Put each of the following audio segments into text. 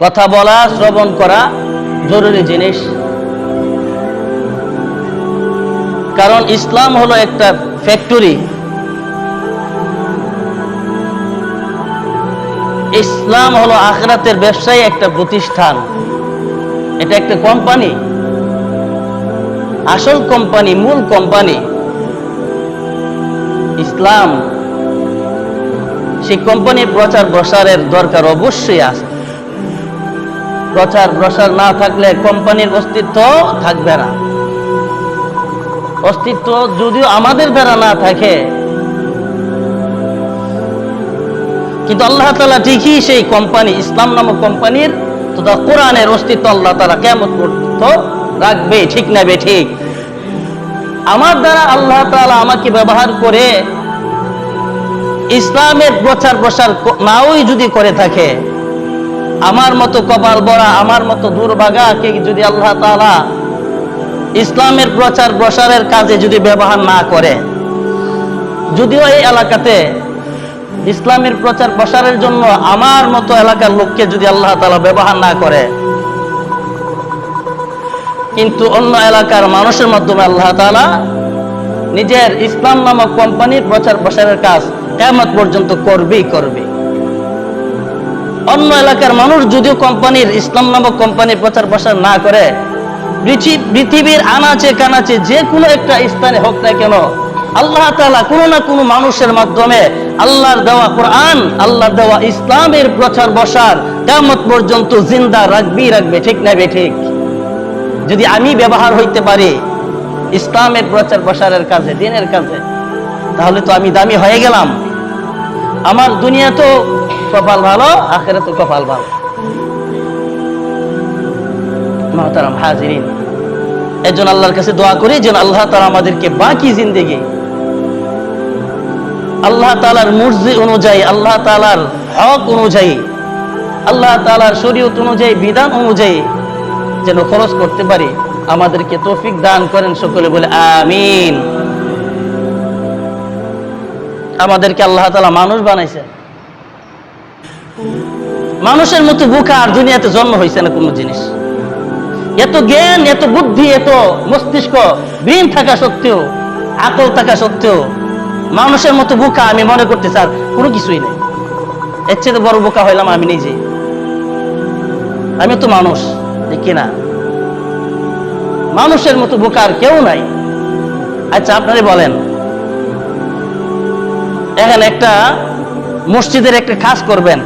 কথা বলা, শ্রবণ করা জরুরি জিনিস। কারণ ইসলাম হলো একটা ফ্যাক্টরি। ইসলাম হলো আখিরাতের ব্যবসায়ী একটা প্রতিষ্ঠান। এটা একটা কোম্পানি, আসল কোম্পানি, মূল কোম্পানি ইসলাম। সেই কোম্পানির প্রচার প্রসারের দরকার অবশ্যই আছে। প্রচার প্রসার না থাকলে কোম্পানির অস্তিত্ব থাকবে না। অস্তিত্ব যদিও আমাদের দ্বারা না থাকে, কিন্তু আল্লাহ তাআলা ঠিকই সেই কোম্পানি, ইসলাম নামক কোম্পানির তথা কোরআনের অস্তিত্ব আল্লাহ তাআলা কিয়ামত পর্যন্ত রাখবে। ঠিক না বে ঠিক? আমার দ্বারা আল্লাহ তাআলা আমাকে ব্যবহার করে ইসলামের প্রচার প্রসার নাও যদি করে থাকে, আমার মতো কপাল বড়া, আমার মতো দুর্ভাগাকে যদি আল্লাহ তাআলা ইসলামের প্রচার প্রসারের কাজে যদি ব্যবহার না করে, যদিও এই এলাকাতে ইসলামের প্রচার প্রসারের জন্য আমার মতো এলাকার লোককে যদি আল্লাহ তাআলা ব্যবহার না করে, কিন্তু অন্য এলাকার মানুষের মাধ্যমে আল্লাহ তাআলা নিজের ইসলাম নামক কোম্পানির প্রচার প্রসারের কাজ কিয়ামত পর্যন্ত করবেই করবে। অন্য এলাকার মানুষ যদিও কোম্পানির, ইসলাম নামক কোম্পানির প্রচার প্রসার না করে, পৃথিবীর আনাচে কানাচে যে কোনো একটা স্থানে হোক না কেন, আল্লাহ তাআলা কোনো না কোনো মানুষের মাধ্যমে আল্লাহর দেওয়া কোরআন, আল্লাহর দেওয়া ইসলামের প্রচার প্রসার কিয়ামত পর্যন্ত জিন্দা রাখবে। ঠিক না বে ঠিক? যদি আমি ব্যবহার হইতে পারি ইসলামের প্রচার প্রসারের কাজে, দ্বীনের কাজে, তাহলে তো আমি দামি হয়ে গেলাম। আমার দুনিয়া তো কপাল ভালো, আখিরাতে তো কপাল ভালো। মুহতারাম হাজিরিন, এজন্য আল্লাহর কাছে দোয়া করি যেন আল্লাহ তাআলা আমাদেরকে বাকি জিন্দেগি আল্লাহ তাআলার মর্জি অনুযায়ী, আল্লাহ তাআলার হক অনুযায়ী, আল্লাহ তাআলার শরীয়ত অনুযায়ী, বিধান অনুযায়ী যেন খরচ করতে পারি। আমাদেরকে তৌফিক দান করেন, সকলে বলে আমিন। আমাদেরকে আল্লাহ তাআলা মানুষ বানাইছে, মানুষের মতো বোকা আর দুনিয়াতে জন্ম হয়েছে না কোনো জিনিস। এত জ্ঞান, এত বুদ্ধি, এত মস্তিষ্ক ব্রেন থাকা সত্ত্বেও, আকল থাকা সত্ত্বেও মানুষের মতো বোকা আমি মনে করতে চাই কোনো কিছুই নেই। এর চেয়ে বড় বোকা হইলাম আমি নিজে। আমি তো মানুষ, দেখি না? মানুষের মতো বোকা আর কেউ নাই। আচ্ছা আপনারা বলেন, এখানে একটা মসজিদের একটা কাজ করবেন,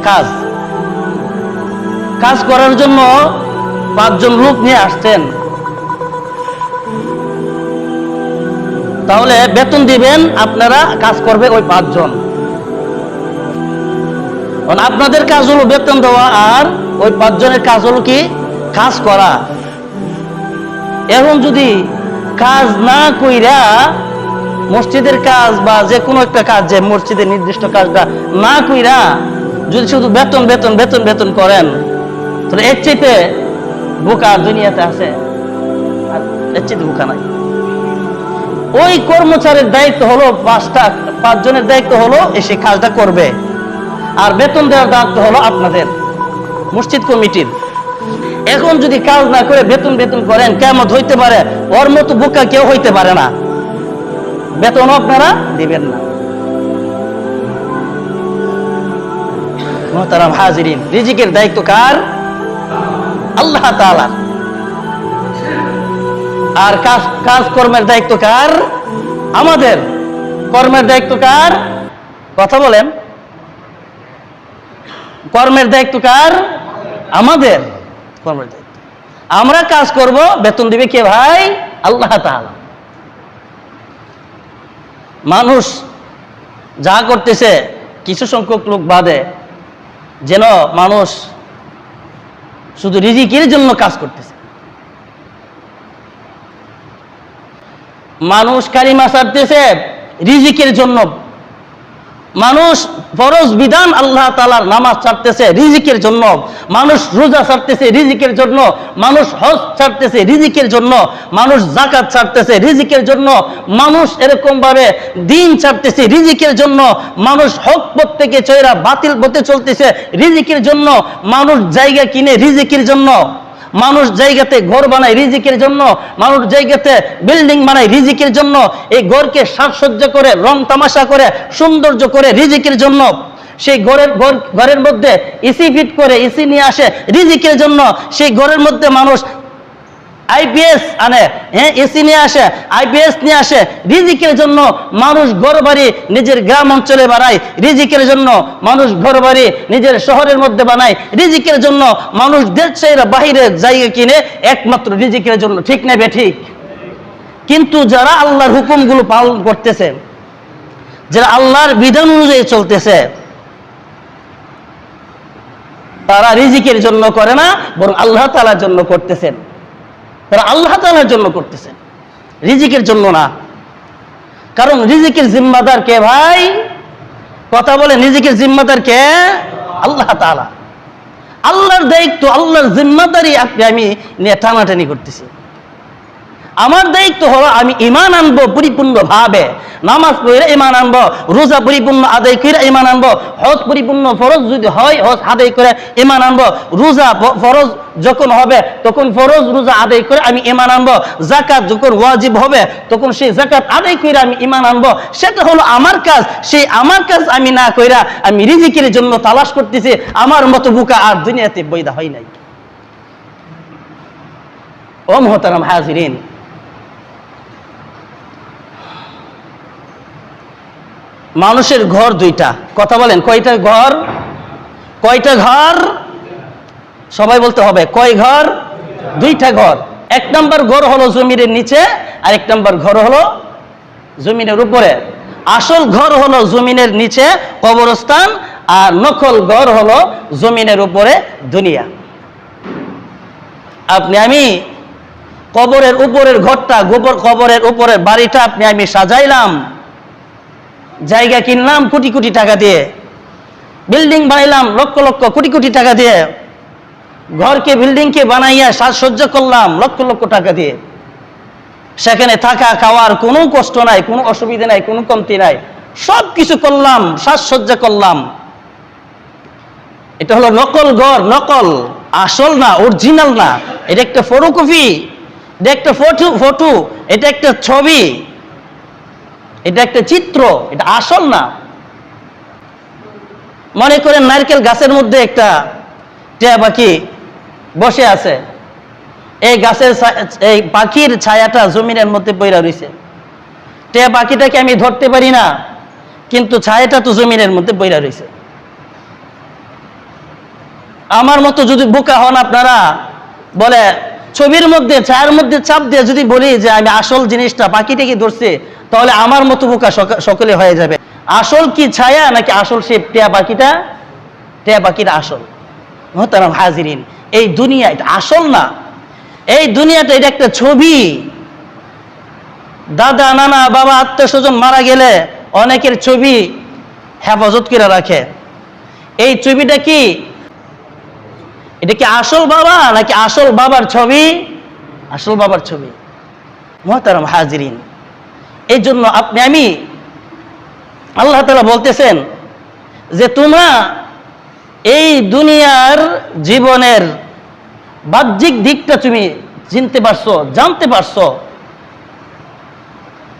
কাজ করার জন্য 5 জন লোক নিয়ে আসছেন, তাহলে বেতন দিবেন আপনারা, কাজ করবে ওই 5 জন। আপনাদের কাজ হলো বেতন দেওয়া, আর ওই 5 জনের কাজ হলো কি? কাজ করা। এখন যদি কাজ না কইরা, মসজিদের কাজ বা যে কোনো একটা কাজ, যে মসজিদের নির্দিষ্ট কাজটা না কইরা যদি শুধু বেতন বেতন বেতন বেতন করেন, তাহলে এর চাইতে বোকা দুনিয়াতে আছে? আর এর চাইতে বোকা নাই। ওই কর্মচারীর দায়িত্ব হলো 5 জনের দায়িত্ব হলো এসে কাজটা করবে, আর বেতন দেওয়ার দায়িত্ব হলো আপনাদের মসজিদ কমিটির। এখন যদি কাজ না করে বেতন বেতন করেন, কিয়ামত হইতে পারে ওর মতো বোকা কেউ হইতে পারে না, বেতনও আপনারা দিবেন না। মুহতারাম হাজিরিন, রিজিকের দায়িত্ব কার? আল্লাহ তাআলা। আর কাজ কর্মের দায়িত্ব কার? আমাদের। কর্মের দায়িত্ব কার? কথা বলেন। কর্মের দায়িত্ব কার? আমাদের। কর্মের দায়িত্ব আমরা কাজ করব, বেতন দিবে কে ভাই? আল্লাহ তাআলা। মানুষ যা করতেছে কিছু সংখ্যক লোক বাদে, যেন মানুষ শুধু রিজিকের জন্য কাজ করতেছে। মানুষ কালিমা ছাড়তেছে রিজিকের জন্য, মানুষ ফরজ বিধান আল্লাহ তাআলার নামাজ ছাড়তেছে রিজিকের জন্য, মানুষ রোজা ছাড়তেছে রিজিকের জন্য, মানুষ হজ ছাড়তেছে রিজিকের জন্য, মানুষ যাকাত ছাড়তেছে রিজিকের জন্য, মানুষ এরকম ভাবে দিন ছাড়তেছে রিজিকের জন্য, মানুষ হক পথ থেকে চয়রা বাতিল পথে চলতেছে রিজিকের জন্য, মানুষ জায়গা কিনে রিজিকের জন্য, মানুষ জায়গাতে ঘর বানায় রিজিকের জন্য, মানুষ জায়গাতে বিল্ডিং বানায় রিজিকের জন্য, এই ঘরকে সাজসজ্জা করে রং তামাশা করে সৌন্দর্য করে রিজিকের জন্য, সেই ঘরের মধ্যে এসি ফিট করে এসি নিয়ে আসে রিজিকের জন্য, সেই ঘরের মধ্যে মানুষ আইপিএস আনে, হ্যাঁ এসি নিয়ে আসে, আইপিএস নিয়ে আসে রিজিকের জন্য, মানুষ ঘর বাড়ি নিজের গ্রাম অঞ্চলে বানায় রিজিকের জন্য, মানুষ ঘর বাড়ি নিজের শহরের মধ্যে বানায় রিজিকের জন্য, মানুষ দেশের বাহিরে জায়গা কিনে একমাত্র রিজিকের জন্য, ঠিক না বেঠিক? কিন্তু যারা আল্লাহর হুকুমগুলো পালন করতেছে, যারা আল্লাহর বিধান অনুযায়ী চলতেছে, তারা রিজিকের জন্য করে না, বরং আল্লাহ তাআলার জন্য করতেছেন। তারা আল্লাহ তাআলার জন্য করতেছেন, রিজিকের জন্য না। কারণ রিজিকের জিম্মাদার কে ভাই? কথা বলে, রিজিকের জিম্মাদার কে? আল্লাহ তাআলা। আল্লাহর দায়িত্ব, আল্লাহর জিম্মাদারি আপনি আমি নিয়ে টানাটানি করতেছি। আমার দায়িত্ব হলো আমি ঈমান আনবো পরিপূর্ণভাবে, নামাজ পড়ে ঈমান আনবো, রোজা পরিপূর্ণ আদায় করে ঈমান আনবো, হজ পরিপূর্ণ ফরজ যদি হয় হজ আদায় করে ঈমান আনবো, রোজা ফরজ যখন হবে তখন ফরজ রোজা আদায় করে আমি ঈমান আনবো, যাকাত যখন ওয়াজিব হবে তখন সেই যাকাত আদায় করে আমি ঈমান আনবো। সেটা হলো আমার কাজ। সেই আমার কাজ আমি না কইরা আমি রিজিকের জন্য তালাশ করতেছি, আমার মতো বোকা আর দুনিয়াতে বৈধা হয় নাই। ও মুহতারাম হাজিরিন, মানুষের ঘর দুইটা। কথা বলেন, কয়টা ঘর? কয়টা ঘর? সবাই বলতে হবে, কয় ঘর? দুইটা ঘর। এক নম্বর ঘর হলো জমিনের নিচে, আর এক নম্বর ঘর হলো জমিনের উপরে। আসল ঘর হলো জমিনের নিচে কবরস্থান, আর নকল ঘর হলো জমিনের উপরে দুনিয়া। আপনি আমি কবরের উপরের ঘরটা, কবরের উপরের বাড়িটা আপনি আমি সাজাইলাম, জায়গা কিনলাম কোটি কোটি টাকা দিয়ে, বিল্ডিং বানাইলাম লক্ষ লক্ষ কোটি কোটি টাকা দিয়ে, ঘরকে বিল্ডিংকে বানাইয়া সাজসজ্জা করলাম লক্ষ লক্ষ টাকা দিয়ে। সেখানে থাকা খাওয়ার কোনো কষ্ট নাই, কোনো অসুবিধা নাই, কোনো কমতি নাই, সব কিছু করলাম, সাজসজ্জা করলাম। এটা হলো নকল ঘর, নকল, আসল না, অরিজিনাল না। এটা একটা ফটোকপি, এটা একটা ফটো, এটা একটা ছবি, এটা একটা চিত্র, এটা আসল না। মনে করেন নারকেল গাছের মধ্যে একটা টিয়া পাখি বসে আছে, এই গাছের এই পাখির ছায়াটা জমিনের মধ্যে পড়ে রয়েছে। টিয়া পাখিটাকে আমি ধরতে পারি না, কিন্তু ছায়াটা তো জমিনের মধ্যে পড়ে রয়েছে। আমার মতো যদি বোকা হন আপনারা, বলে ছবির মধ্যে ছায়ার মধ্যে চাপ দিয়ে যদি বলি যে আমি আসল জিনিসটা পাখিটাকে ধরছি, তাহলে আমার মতো বোকা সকলে হয়ে যাবে। আসল কি ছায়া নাকি আসল সে টিয়া পাখিটা? টিয়া পাখিটা আসল। মুহতারাম হাজিরিন, এই দুনিয়া এটা আসল না। এই দুনিয়াটা এটা একটা ছবি। দাদা নানা বাবা আত্মীয় স্বজন মারা গেলে অনেকের ছবি হেফাজত করে রাখে। এই ছবিটা কি? এটা কি আসল বাবা নাকি আসল বাবার ছবি? আসল বাবার ছবি। মুহতারাম হাজিরিন, এই জন্য আপনি আমি আল্লাহ তাআলা বলতেছেন যে তোমরা এই দুনিয়ার জীবনের বাহ্যিক দিকটা তুমি চিনতে পারছো, জানতে পারছো,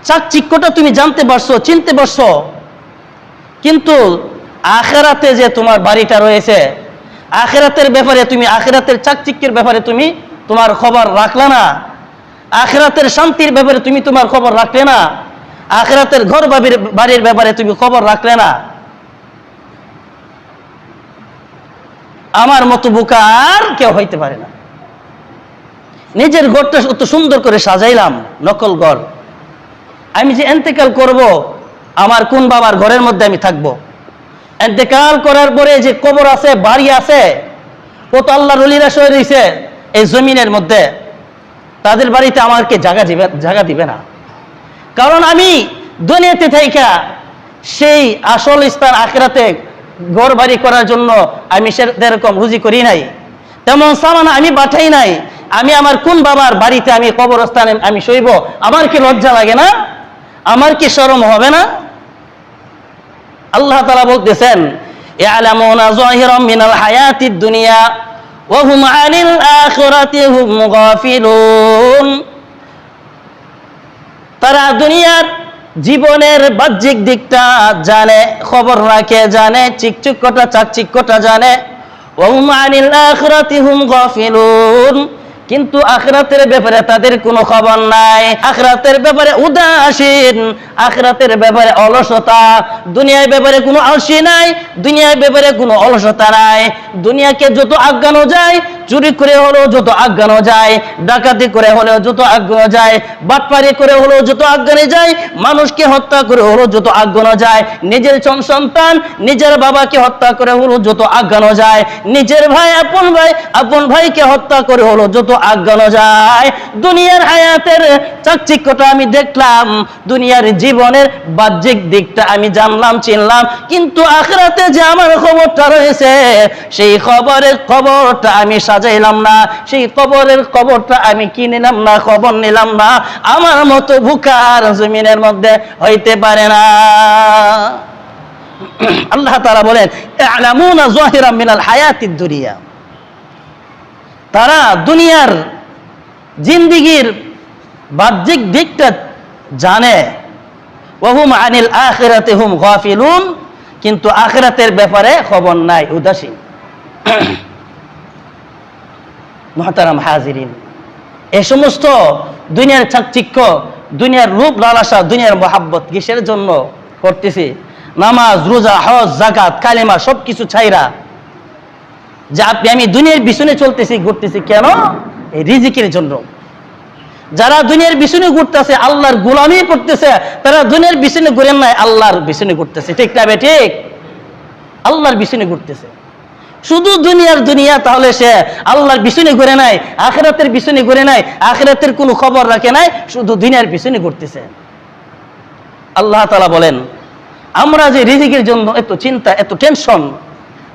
চাকচিক্যটা তুমি জানতে পারছো, চিনতে পারছো, কিন্তু আখিরাতে যে তোমার বাড়িটা রয়েছে, আখিরাতের ব্যাপারে তুমি, আখিরাতের চাকচিক্যের ব্যাপারে তুমি তোমার খবর রাখলে না, আখিরাতের শান্তির ব্যাপারে তুমি তোমার খবর রাখলে না, আখিরাতের ঘর বাড়ির ব্যাপারে তুমি খবর রাখলে না। আমার মতো বোকা আর কেউ হইতে পারে না। নিজের ঘরটা অত সুন্দর করে সাজাইলাম, নকল ঘর। আমি যে ইন্তেকাল করব, আমার কোন বাবার ঘরের মধ্যে আমি থাকবো? ইন্তেকাল করার পরে যে কবর আছে, বাড়ি আছে, কত আল্লাহর ওলিরা শুয়ে রয়েছে এই জমিনের মধ্যে, তাদের বাড়িতে আমাকে জায়গা দিবে না। কারণ আমি দুনিয়াতে থাইকা সেই আসল স্থান আখিরাতে ঘর বাড়ি করার জন্য আমি সেরকম রুজি করি নাই, তেমন সামান আমি পাঠাই নাই। আমি আমার কোন বাবার বাড়িতে আমি কবরস্থানে আমি শৈব? আমার কি লজ্জা লাগে না? আমার কি শরম হবে না? আল্লাহ তাআলা বলতেছেন, ইয়ালামুনা যাহিরাম মিনাল হায়াতিদ দুনিয়া ওয়া হুম আনিল আখিরাতি হুম গাফিলুন। তারা দুনিয়ার জীবনের বাহ্যিক দিকটা জানে, খবর রাখে, জানে, চিকচিকটা চাকচিক্যটা জানে। ওয়া হুম আনিল আখিরাতি হুম গাফিলুন, কিন্তু আখিরাতের ব্যাপারে তাদের কোনো খবর নাই। আখিরাতের ব্যাপারে উদাসীন, আখিরাতের ব্যাপারে অলসতা। দুনিয়ার ব্যাপারে কোনো আলসি নাই, দুনিয়ার ব্যাপারে কোনো অলসতা নাই। দুনিয়াকে যত আজ্ঞানো যায়, চুরি করে হলেও যত আজ্ঞানো যায়, ডাকাতি করে হলেও যত আজ্ঞানো যায়, বাটপারি করে হলেও যত আজ্ঞানো যায়, মানুষকে হত্যা করে হলেও যত আজ্ঞানো যায়, নিজের সন্তান নিজের বাবাকে হত্যা করে হলেও যত আজ্ঞানো যায়, নিজের ভাই আপন ভাইকে হত্যা করে হলো যত আজ্ঞানো যায়। দুনিয়ার হায়াতের চাকচিক্যটা আমি দেখলাম, দুনিয়ার জীবনের বাহ্যিক দিকটা আমি জানলাম, চিনলাম, কিন্তু আখিরাতে যে আমার খবরটা রয়েছে, সেই খবরটা আমি সাজাইলাম না, সেই খবরটা আমি কি নিলাম না, খবর নিলাম না। আমার মতো ভুকার জমিনের মধ্যে হইতে পারে না। আল্লাহ তাআলা বলেন, ইয়ালামুনা যাহিরাম মিনাল হায়াতিদ দুনিয়া, তারা দুনিয়ার জিন্দেগির বাহ্যিক দিকটা জানে। ওয়া হুম আনিল আখিরাতি হুম গাফিলুন, কিন্তু আখিরাতের ব্যাপারে খবর নাই, উদাসীন। মুহতারাম হাজিরিন, এই সমস্ত দুনিয়ার চাকচিক্য, দুনিয়ার রূপ লালসা, দুনিয়ার মহাব্বত কিসের জন্য করতেছি? নামাজ, রোজা, হজ, যাকাত, কালিমা সবকিছু ছাইরা যে আমি দুনিয়ার পিছনে চলতেছি, ঘুরতেছি কেন? এই রিজিকের জন্য। যারা দুনিয়ার পিছনে ঘুরতেছে, আল্লাহর গোলামি করতেছে, তারা দুনিয়ার পিছনে ঘুরেন নাই, আল্লাহর পিছনে ঘুরতেছে। ঠিক না ঠিক? আল্লাহর পিছনে ঘুরতেছে, শুধু দুনিয়া। তাহলে সে আল্লাহর পিছনে ঘুরে নাই, আখিরাতের পিছনে ঘুরে নাই, আখিরাতের কোনো খবর রাখে নাই, শুধু দুনিয়ার পিছনে ঘুরতেছে। আল্লাহ তাআলা বলেন, আমরা যে রিজিকের জন্য এত চিন্তা, এত টেনশন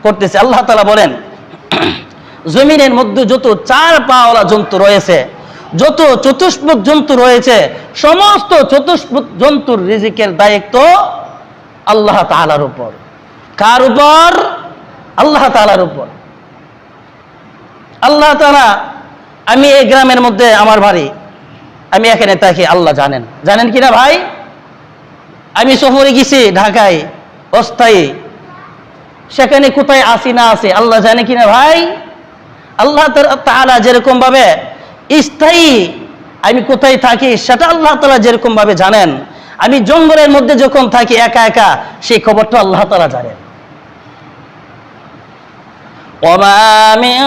করতেছি, আল্লাহ তাআলা বলেন, জমিনের মধ্যে যত চার পাওয়ালা জন্তু রয়েছে, যত চতুষ্পদ জন্তু রয়েছে, সমস্ত চতুষ্পদ জন্তুর রিজিকের দায়িত্ব আল্লাহ তাআলার উপর। কার উপর? আল্লাহ তাআলার উপর। আল্লাহ তাআলা, আমি এই গ্রামের মধ্যে আমার বাড়ি, আমি এখানে থাকি, আল্লাহ জানেন কিনা ভাই? আমি শহরে গেছি ঢাকায় অস্থায়ী, সেখানে কোথায় আসি না আসি আল্লাহ জানে কিনা ভাই? আল্লাহ তাআলা যেরকম ভাবে স্থায়ী আমি কোথায় থাকি সেটা আল্লাহ তাআলা যেরকম ভাবে জানেন, আমি জঙ্গলের মধ্যে যখন থাকি একা একা, সেই খবরটা আল্লাহ তাআলা জানেন। ওমা মিন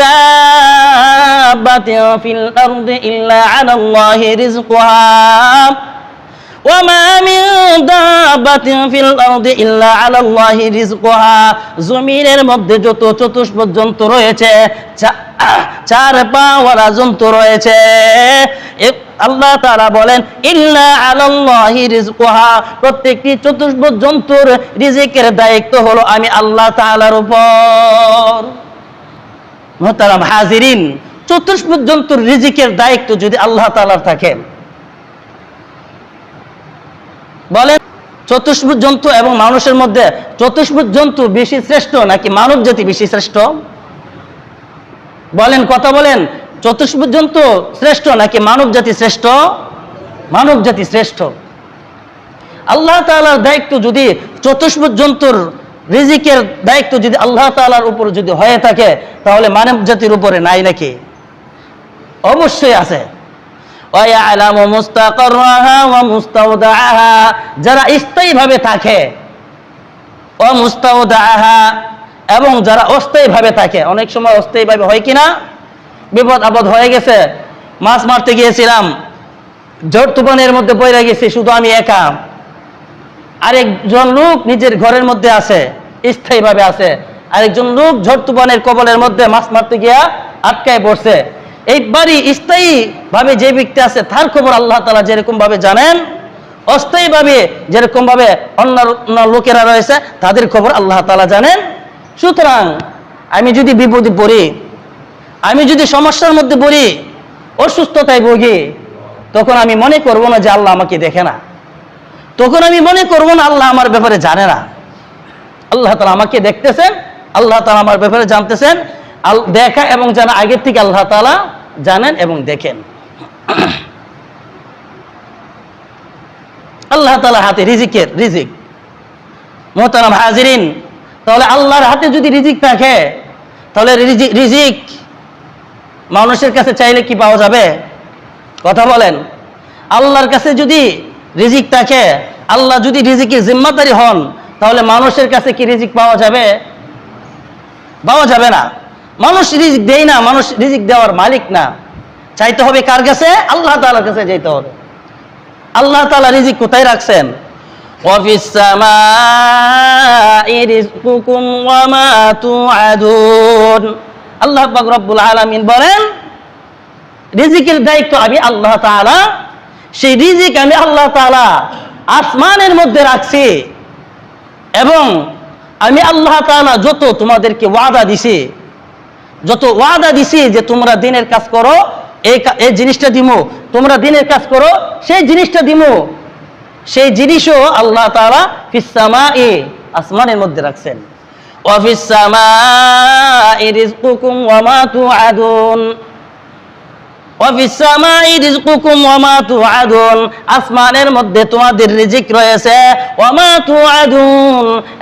দাব্বাতিন ফিল আরদি ইল্লা আলাল্লাহি রিজকুহা ওমা মিন দাব্বাতিন ফিল আরদি ইল্লা আলাল্লাহি রিজকুহা। জমিনের মধ্যে যত চতুষ্পদ জন্তু রয়েছে, চার পাওয়ালা জন্তু রয়েছে, আল্লাহ তাআলা বলেন ইল্লা আলাল্লাহি রিজকুহা, প্রত্যেকটি চতুষ্পদ জন্তুর রিজিকের দায়িত্ব হলো আমি আল্লাহ তাআলার উপর। মুহতারাম হাজিরিন, চতুষ্পদ জন্তুর রিজিকের দায়িত্ব যদি আল্লাহ তাআলার থাকে, বলেন চতুষ্পদ জন্তু এবং মানুষের মধ্যে চতুষ্পদ জন্তু বেশি শ্রেষ্ঠ নাকি মানব জাতি বেশি শ্রেষ্ঠ? বলেন, কথা বলেন, চতুষ্পদ জন্তু শ্রেষ্ঠ নাকি মানব জাতি শ্রেষ্ঠ? মানব জাতি শ্রেষ্ঠ। আল্লাহ তাআলার দায়িত্ব যদি চতুষ্পদ জন্তুর রিজিকের দায়িত্ব যদি আল্লাহ তাআলার উপর যদি হয়ে থাকে, তাহলে মানব জাতির উপরে নাই নাকি? অবশ্যই আছে। ওয়ায়ালামু মুস্তাকাররাহা ওয়া মুস্তাওদাআহা, যারা স্থায়ীভাবে থাকে, ও মুস্তাওদাআহা, এবং যারা অস্থায়ীভাবে থাকে। অনেক সময় অস্থায়ীভাবে হয় কিনা, বিপদ আপদ হয়ে গেছে, মাছ মারতে গিয়েছিলাম, ঝড় তুফানের মধ্যে পড়ে গেছি, শুধু আমি একা, আরেকজন লোক নিজের ঘরের মধ্যে আছে, স্থায়ীভাবে আছে, আরেকজন লোক ঝড় তুফানের কবলের মধ্যে মাছ মারতে গিয়া আটকায় পড়ছে। এইবারই স্থায়ী ভাবে যে ব্যক্তি আছে তার খবর আল্লাহ তাআলা যেরকম ভাবে জানেন, অস্থায়ীভাবে যেরকম ভাবে অন্য লোকেরা রয়েছে তাদের খবর আল্লাহ তাআলা জানেন। সুতরাং আমি যদি বিপদে পড়ি, আমি যদি সমস্যার মধ্যে পড়ি, অসুস্থতায় ভুগি, তখন আমি মনে করব না যে আল্লাহ আমাকে দেখে না, তখন আমি মনে করব না আল্লাহ আমার ব্যাপারে জানে না। আল্লাহ তাআলা আমাকে দেখতেছেন, আল্লাহ তাআলা আমার ব্যাপারে জানতেছেন। দেখা এবং জানা আগের থেকে আল্লাহ তাআলা জানেন এবং দেখেন। আল্লাহ তাআলার হাতে রিজিক। মুহতারাম হাজিরিন, তাহলে আল্লাহর হাতে যদি রিজিক থাকে, তাহলে রিজিক মানুষের কাছে চাইলে কি পাওয়া যাবে? কথা বলেন। আল্লাহর কাছে যদি রিজিক থাকে, আল্লাহ যদি রিজিকের জিম্মাদারি হন, তাহলে মানুষের কাছে কি রিজিক পাওয়া যাবে? পাওয়া যাবে না। মানুষ রিজিক দেয় না, মানুষ রিজিক দেওয়ার মালিক না। চাইতে হবে কার কাছে? আল্লাহ তাআলার কাছে যেতে হবে। আল্লাহ তাআলা রিজিক কোথায় রাখছেন? ওয়াফিস সামাই রিজকুকুম ওয়া মা তুআদুন। আল্লাহ পাক রব্বুল আলামিন বলেন, রিজিকের দায়িত্ব আমি আল্লাহ তাআলা, সেই রিজিক আমি আল্লাহ তাআলা আসমানের মধ্যে রাখছি, এবং আমি আল্লাহ তাআলা যত তোমাদেরকে ওয়াদা দিছি, যে তোমরা দিনের কাজ করো, এই জিনিসটা দিমু, তোমরা দিনের কাজ করো সেই জিনিসটা দিমু, সেই জিনিসও আল্লাহ তাআলা ফিস সামাই আসমানের মধ্যে রাখছেন। ওয়া ফিস সামাই রিজকুকুম ওয়া মা তুআদুন। আসমানের মধ্যে তোমাদের রিজিক রয়েছে,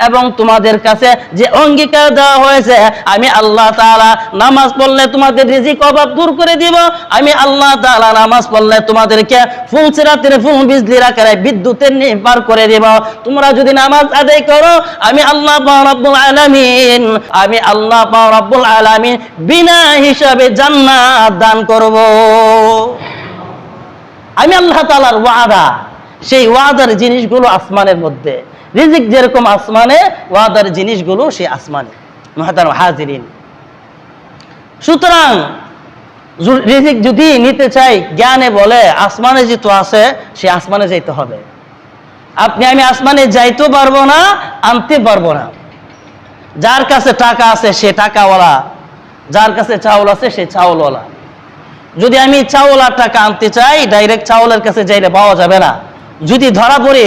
এবং তোমাদের কাছে যে অঙ্গীকার দেওয়া হয়েছে, আমি আল্লাহ তাআলা নামাজ পড়লে তোমাদের রিজিক অভাব দূর করে দিব, আমি আল্লাহ তাআলা নামাজ পড়লে তোমাদেরকে ফুলসিরাতের ফুল বিজলির আকারে বিদ্যুতের নির্ভর করে দিব। তোমরা যদি নামাজ আদায় করো, আমি আল্লাহ রাব্বুল আলামিন বিনা হিসাবে জান্নাত দান করব। আমি আল্লাহ তাআলার ওয়াদা, সেই ওয়াদার জিনিসগুলো আসমানের মধ্যে। রিজিক যেরকম আসমানে, ওয়াদার জিনিসগুলো সেই আসমানে। মুহতারাম হাজিরিন, সুতরাং রিজিক যদি নিতে চাই, জ্ঞানে বলে আসমানে যেহেতু আছে, সে আসমানে যাইতে হবে। আমি আসমানে যাইতেও পারবো না, আনতে পারবো না। যার কাছে টাকা আছে সে টাকাওয়ালা, যার কাছে চাউল আছে সে চাউলওয়ালা। যদি আমি চাউল আর টাকা আনতে চাই, ডাইরেক্ট চাউলের কাছে যাইলে পাওয়া যাবে না। যদি ধরা পড়ে,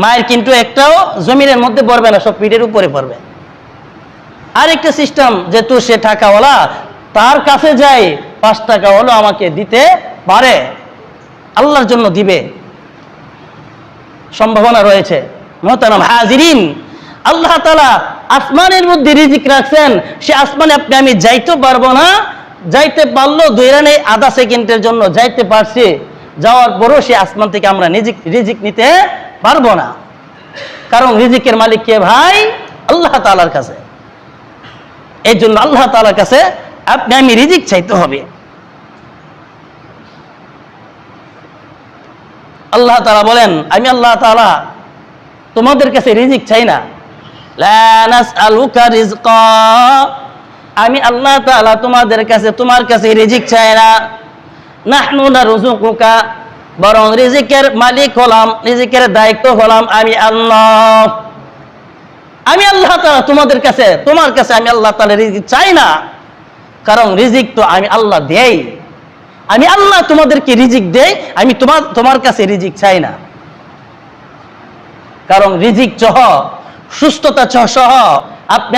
মায়ের কিন্তু একটাও জমিনের মধ্যে পড়বে না, সব পিঠের উপরে পড়বে। আরেকটা সিস্টেম, যেহেতু সে টাকাওয়ালা, তার কাছে যাই 5 টাকা হলো আমাকে দিতে পারে, আল্লাহর জন্য দিবে, সম্ভাবনা রয়েছে। মুহতারাম হাজিরিন, আল্লাহ তাআলা আসমানের মধ্যে রিজিক রাখছেন, সে আসমানে আমি যাইতে পারবো না, যাইতে পারলো 2 রানে আধা সেকেন্ডের জন্য যাইতে পারছি, যাওয়ার পরও সে আসমান থেকে আমরা রিজিক নিতে পারবো না। কারণ রিজিকের মালিক কে ভাই? আল্লাহ তাআলার কাছে। এই জন্য আল্লাহ তাআলার কাছে আমি রিজিক চাইতে হবে। আল্লাহ তাআলা বলেন, আমি আল্লাহ তাআলা তোমাদের কাছে রিজিক চাই না। লা নাসআলুকা রিজকা, আমি আল্লাহ তাআলা তোমার কাছে রিজিক চাই না। নাহনু নারযুকুকা, বরং রিজিকের মালিক হলাম, রিজিকের দায়িত্ব হলাম আমি আল্লাহ। আমি আল্লাহ তাআলা তোমার কাছে আমি আল্লাহ তাআলা রিজিক চাই না, কারণ রিজিক তো আমি আল্লাহ দেই। আমি আল্লাহ তোমাদেরকে রিজিক দেই, আমি তোমার কাছে রিজিক চাই না। কারণ রিজিক সহ, সুস্থতা সহ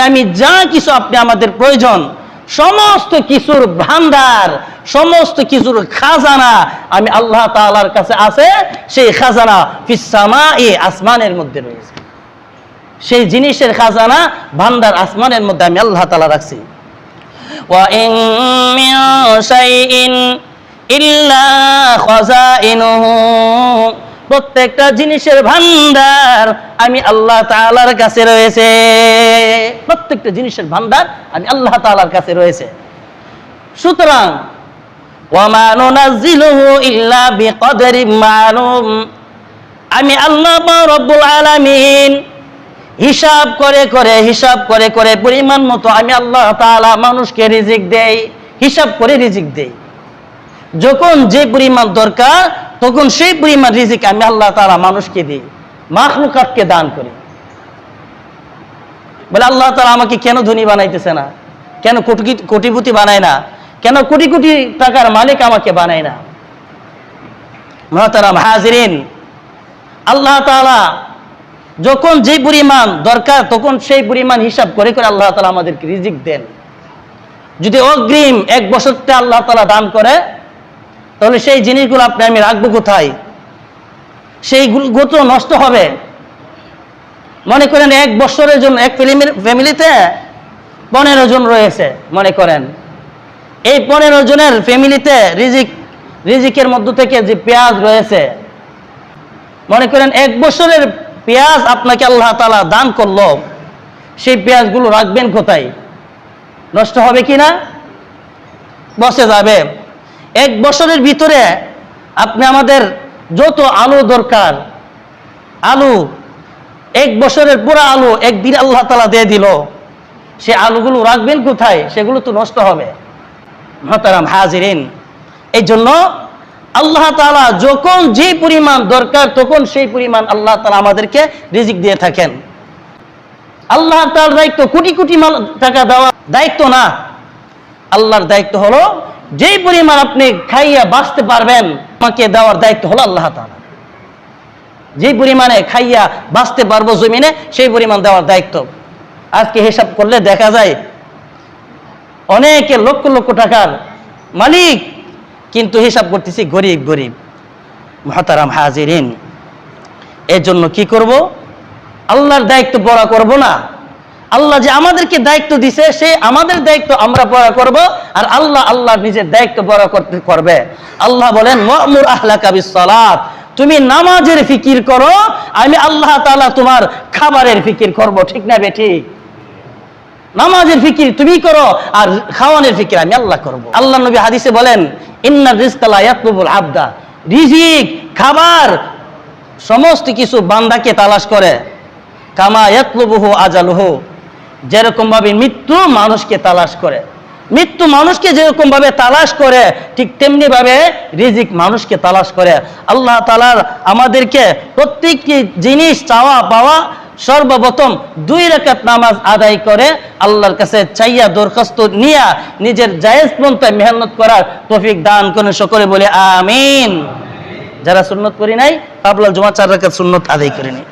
আমি যা কিছু আমাদের প্রয়োজন, সমস্ত কিছুর ভান্ডার, সমস্ত কিছুর খাজানা আমি আল্লাহ তাআলার কাছে আছে। সেই খাজানা ফিস সামাই, আসমানের মধ্যে রয়েছে। সেই জিনিসের খাজানা, ভান্ডার আসমানের মধ্যে আমি আল্লাহ তাআলা রাখছি। ওয়া ইন মিন শাইইন ইল্লা খাযাইনুহু, প্রত্যেকটা জিনিসের ভান্ডার আমি আল্লাহ তাআলার কাছে রয়েছে। প্রত্যেকটা জিনিসের ভান্ডার আমি আল্লাহ তাআলার কাছে রয়েছে। সুতরাং ওয়া মা নুনাজ্জিলুহু ইল্লা বিকদরিন মালুম, আমি আল্লাহ রাব্বুল আলামিন হিসাব করে পরিমাণ মতো আমি আল্লাহ তাআলা মানুষকে রিজিক দেই, হিসাব করে রিজিক দেই। যখন যে পরিমাণ দরকার তখন সেই পরিমাণ রিজিক আমি আল্লাহ তাআলা মানুষকে দিই, মাখলুকাতকে দান করি। বলে আল্লাহ তাআলা আমাকে কেন ধনী বানাইতেছে না, কেন কোটিপতি বানায় না, কেন কোটি কোটি টাকার মালিক আমাকে বানায় না? মুহতারাম হাজিরিন, আল্লাহ তাআলা যখন যে পরিমাণ দরকার তখন সেই পরিমাণ হিসাব করে করে আল্লাহ তাআলা আমাদেরকে রিজিক দেন। যদি অগ্রিম 1 বছরটা আল্লাহ তাআলা দান করে, তাহলে সেই জিনিসগুলো আপনি আমি রাখবো কোথায়? সেইগুলো তো নষ্ট হবে। মনে করেন 1 বছরের জন্য এক ফ্যামিলিতে 15 জন রয়েছে, মনে করেন এই 15 জনের ফ্যামিলিতে রিজিকের মধ্য থেকে যে পেঁয়াজ রয়েছে, মনে করেন 1 বছরের পেঁয়াজ আপনাকে আল্লাহ তাআলা দান করলো, সেই পেঁয়াজগুলো রাখবেন কোথায়? নষ্ট হবে কি না? বসে যাবে। 1 বছরের ভিতরে আপনি আমাদের যত আলু দরকার, আলু 1 বছরের পুরো আলু একদিন আল্লাহ তাআলা দিয়ে দিল, সে আলুগুলো রাখবেন কোথায়? সেগুলো তো নষ্ট হবে। মুহতারাম হাজিরিন, এই জন্য আল্লাহ তাআলা যখন যে পরিমাণ দরকার তখন সেই পরিমাণ আল্লাহ তাআলা আমাদেরকে রিজিক দিয়ে থাকেন। আল্লাহ তাআলার দায়িত্ব কোটি কোটি টাকা দেওয়া দায়িত্ব না। আল্লাহর দায়িত্ব হলো যেই পরিমাণ আপনি খাইয়া বাঁচতে পারবেন, আমাকে দেওয়ার দায়িত্ব হলো আল্লাহ তাআলা। যেই পরিমাণে খাইয়া বাঁচতে পারবো জমিনে, সেই পরিমাণ দেওয়ার দায়িত্ব। আজকে হিসাব করলে দেখা যায় অনেকে লক্ষ লক্ষ টাকার মালিক, কিন্তু হিসাব করতেছি গরিব গরিব। মুহতারাম হাজিরিন, এর জন্য কি করব? আল্লাহর দায়িত্ব পড়া করব না। আল্লাহ যে আমাদেরকে দায়িত্ব দিছে, সে আমাদের দায়িত্ব আমরা পড়া করব, আর আল্লাহ আল্লাহর নিজের দায়িত্ব পড়া করবে। আল্লাহ বলেন ওয়া'মুর আহলাকা বিস-সালাত, তুমি নামাজের ফিকির করো, আমি আল্লাহ তাআলা তোমার খাবারের ফিকির করব। ঠিক না বেঠিক? নামাজের ফিকির তুমি করো, আর খাওয়ানোর ফিকির আমি আল্লাহ করব। আল্লাহ নবী হাদিসে বলেন ইন্নার রিজকা লা ইয়াতলুবুল আবদা, রিজিক খাবার সমস্ত কিছু বান্দাকে তালাশ করে, কামা ইয়াতলুবুহু আজালুহু, যেরকম ভাবে মৃত্যু মানুষকে তালাশ করে। মৃত্যু মানুষকে যেরকম ভাবে তালাশ করে, ঠিক তেমনি ভাবে রিজিক মানুষকে তালাশ করে। আল্লাহ তাআলা আমাদেরকে প্রত্যেকটি জিনিস চাওয়া পাওয়া সর্বপ্রথম 2 রাকাত নামাজ আদায় করে আল্লাহর কাছে চাইয়া দরখাস্ত নিয়া নিজের জায়েজ পন্থায় মেহনত করার তৌফিক দান করেন। সকলে বলে আমিন। যারা সুন্নত করি নাই, কাবলা জুমা 4 রাকাত সুন্নত আদায় করে নি।